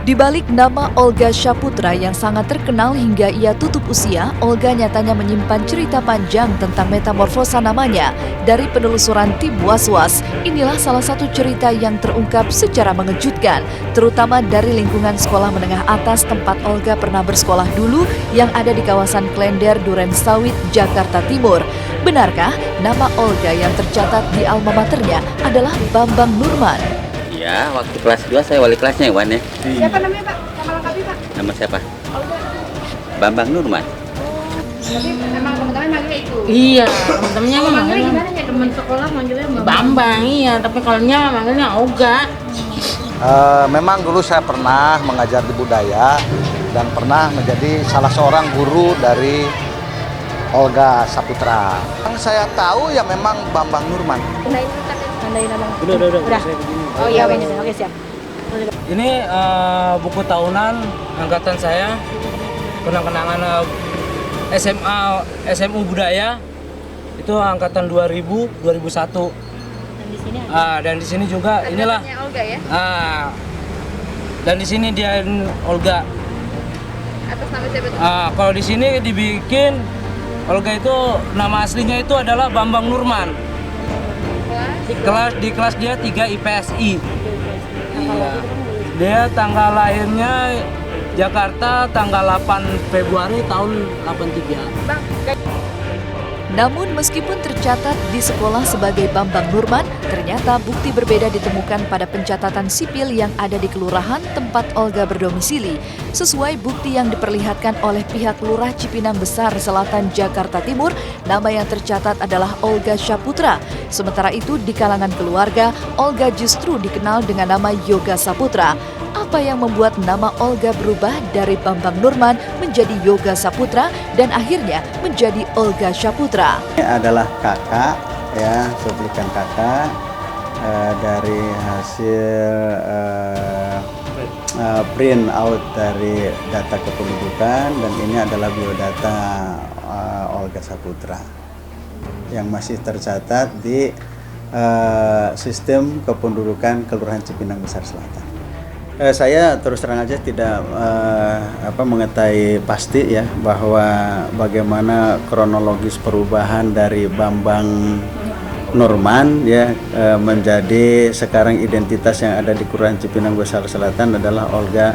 Di balik nama Olga Saputra yang sangat terkenal hingga ia tutup usia, Olga nyatanya menyimpan cerita panjang tentang metamorfosa namanya. Dari penelusuran tim Was-Was, inilah salah satu cerita yang terungkap secara mengejutkan, terutama dari lingkungan sekolah menengah atas tempat Olga pernah bersekolah dulu yang ada di kawasan Klender, Durensawit, Jakarta Timur. Benarkah nama Olga yang tercatat di alma maternya adalah Bambang Nurman? Ya, waktu kelas 2 saya wali kelasnya Iwan ya. Siapa namanya Pak? Nama lengkapnya Pak? Nama siapa? Olga. Bambang Nurman. Tapi memang teman-teman manggilnya itu? Iya, temen-temennya Oh, mah manggilnya manggilnya gimana ya? Temen sekolah manggilnya Bambang, iya. Tapi kalau manggilnya Olga. Memang dulu saya pernah mengajar di budaya dan pernah menjadi salah seorang guru dari Olga Saputra. Yang saya tahu ya memang Bambang Nurman. Tandain nama. Udah. Saya begini. Oh iya, ini. Oke, siap. Ini buku tahunan angkatan saya, kenang-kenangan SMU Budaya, itu angkatan 2000, 2001. Dan di sini juga inilah. Olga ya? Dan di sini dia Olga. Atas nama siapa tuh? Kalau di sini dibikin Olga itu nama aslinya itu adalah Bambang Nurman. Di kelas dia 3 IPSI. Iya. Dia tanggal lahirnya Jakarta tanggal 8 Februari tahun 83. Namun meskipun tercatat di sekolah sebagai Bambang Nurman, ternyata bukti berbeda ditemukan pada pencatatan sipil yang ada di kelurahan tempat Olga berdomisili. Sesuai bukti yang diperlihatkan oleh pihak Lurah Cipinang Besar Selatan Jakarta Timur, nama yang tercatat adalah Olga Saputra. Sementara itu di kalangan keluarga, Olga justru dikenal dengan nama Yoga Saputra. Apa yang membuat nama Olga berubah dari Bambang Nurman menjadi Yoga Saputra dan akhirnya menjadi Olga Saputra? Ini adalah kakak, ya, cuplikan kakak dari hasil print out dari data kependudukan, dan ini adalah biodata Olga Saputra yang masih tercatat di sistem kependudukan Kelurahan Cipinang Besar Selatan. Saya terus terang aja tidak mengetahui pasti ya bahwa bagaimana kronologis perubahan dari Bambang Nurman ya menjadi sekarang identitas yang ada di Kelurahan Cipinang Besar Selatan adalah Olga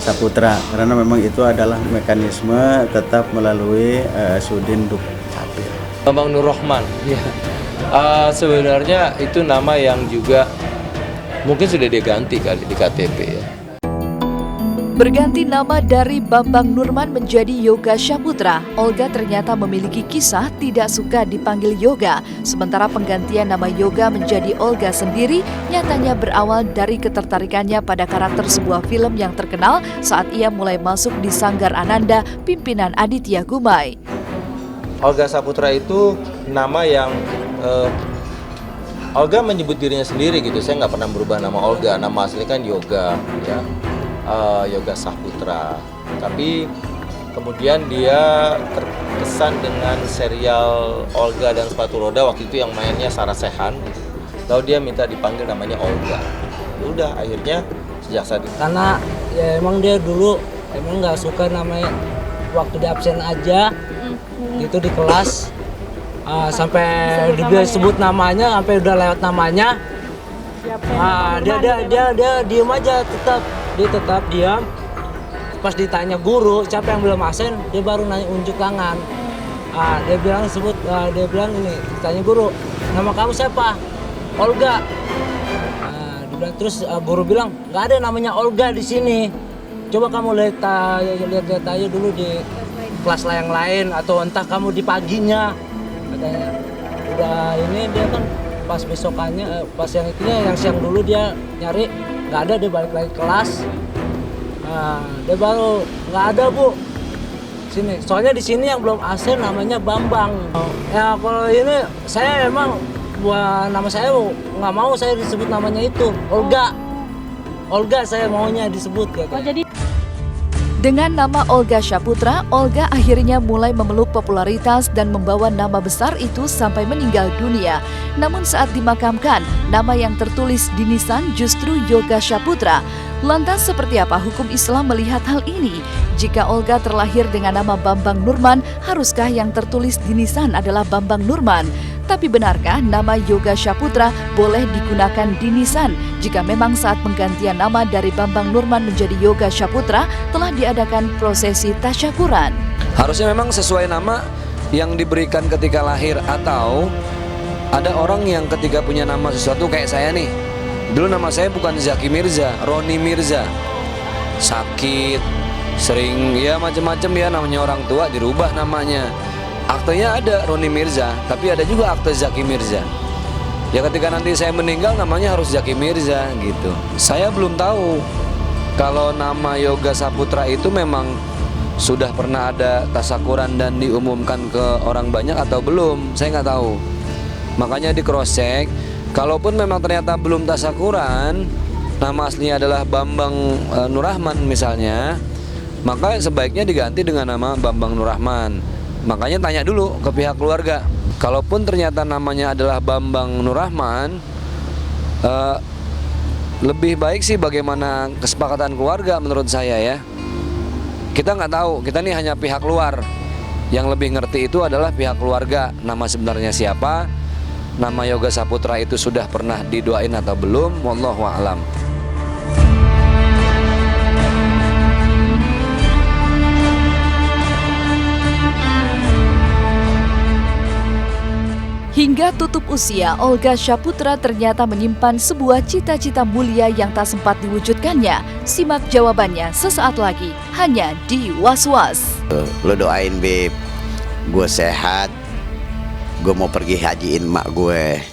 Saputra, karena memang itu adalah mekanisme tetap melalui Sudin Dukcapil. Bambang Nurrohman, ya. Sebenarnya itu nama yang juga mungkin sudah diganti kali di KTP ya. Berganti nama dari Bambang Nurman menjadi Yoga Saputra, Olga ternyata memiliki kisah tidak suka dipanggil Yoga. Sementara penggantian nama Yoga menjadi Olga sendiri nyatanya berawal dari ketertarikannya pada karakter sebuah film yang terkenal saat ia mulai masuk di Sanggar Ananda pimpinan Aditya Gumai. Olga Saputra itu nama yang Olga menyebut dirinya sendiri gitu. Saya nggak pernah berubah nama Olga. Nama aslinya kan Yoga, ya. Yoga Saputra. Tapi kemudian dia terkesan dengan serial Olga dan Sepatu Roda waktu itu yang mainnya Sarah Sechan. Lalu dia minta dipanggil namanya Olga. Udah akhirnya sejak saat itu. Karena ya emang dia dulu emang nggak suka namanya waktu di absen aja, gitu di kelas. Sampai dia sebut namanya, sampai udah lewat namanya, dia diem aja, dia tetap diam. Pas ditanya guru siapa yang belum absen, dia baru nanya unjuk tangan. Dia bilang ini, ditanya guru, nama kamu siapa? Olga. Terus guru bilang nggak ada namanya Olga di sini. Coba kamu lihat aja dulu di kelas yang lain atau entah kamu di paginya. Katanya udah ini dia kan pas besokannya pas yang itunya yang siang dulu dia nyari nggak ada, dia balik lagi kelas. Dia baru nggak ada bu sini, soalnya di sini yang belum absen namanya Bambang. Ya kalau ini saya emang buat nama saya nggak mau saya disebut namanya itu Olga saya maunya disebut ya. Dengan nama Olga Saputra, Olga akhirnya mulai memeluk popularitas dan membawa nama besar itu sampai meninggal dunia. Namun saat dimakamkan, nama yang tertulis di nisan justru Yoga Saputra. Lantas seperti apa hukum Islam melihat hal ini? Jika Olga terlahir dengan nama Bambang Nurman, haruskah yang tertulis di nisan adalah Bambang Nurman? Tapi benarkah nama Yoga Saputra boleh digunakan di nisan jika memang saat penggantian nama dari Bambang Nurman menjadi Yoga Saputra telah diadakan prosesi tasyakuran? Harusnya memang sesuai nama yang diberikan ketika lahir, atau ada orang yang ketika punya nama sesuatu kayak saya nih. Dulu nama saya bukan Zaki Mirza, Roni Mirza. Sakit, sering ya macam-macam ya, namanya orang tua dirubah namanya. Aktenya ada Roni Mirza, tapi ada juga akte Zaki Mirza. Ya ketika nanti saya meninggal namanya harus Zaki Mirza gitu. Saya belum tahu kalau nama Yoga Saputra itu memang sudah pernah ada tasyakuran dan diumumkan ke orang banyak atau belum. Saya nggak tahu. Makanya di cross check, kalaupun memang ternyata belum tasyakuran, nama aslinya adalah Bambang Nurrahman misalnya, maka sebaiknya diganti dengan nama Bambang Nurrahman. Makanya tanya dulu ke pihak keluarga. Kalaupun ternyata namanya adalah Bambang Nurrahman, lebih baik sih bagaimana kesepakatan keluarga menurut saya ya. Kita nggak tahu, kita ini hanya pihak luar. Yang lebih ngerti itu adalah pihak keluarga. Nama sebenarnya siapa, nama Yoga Saputra itu sudah pernah didoain atau belum, wallahu a'lam. Hingga tutup usia, Olga Saputra ternyata menyimpan sebuah cita-cita mulia yang tak sempat diwujudkannya. Simak jawabannya sesaat lagi, hanya di Was-Was. Lo doain Beb, gue sehat, gue mau pergi hajiin mak gue.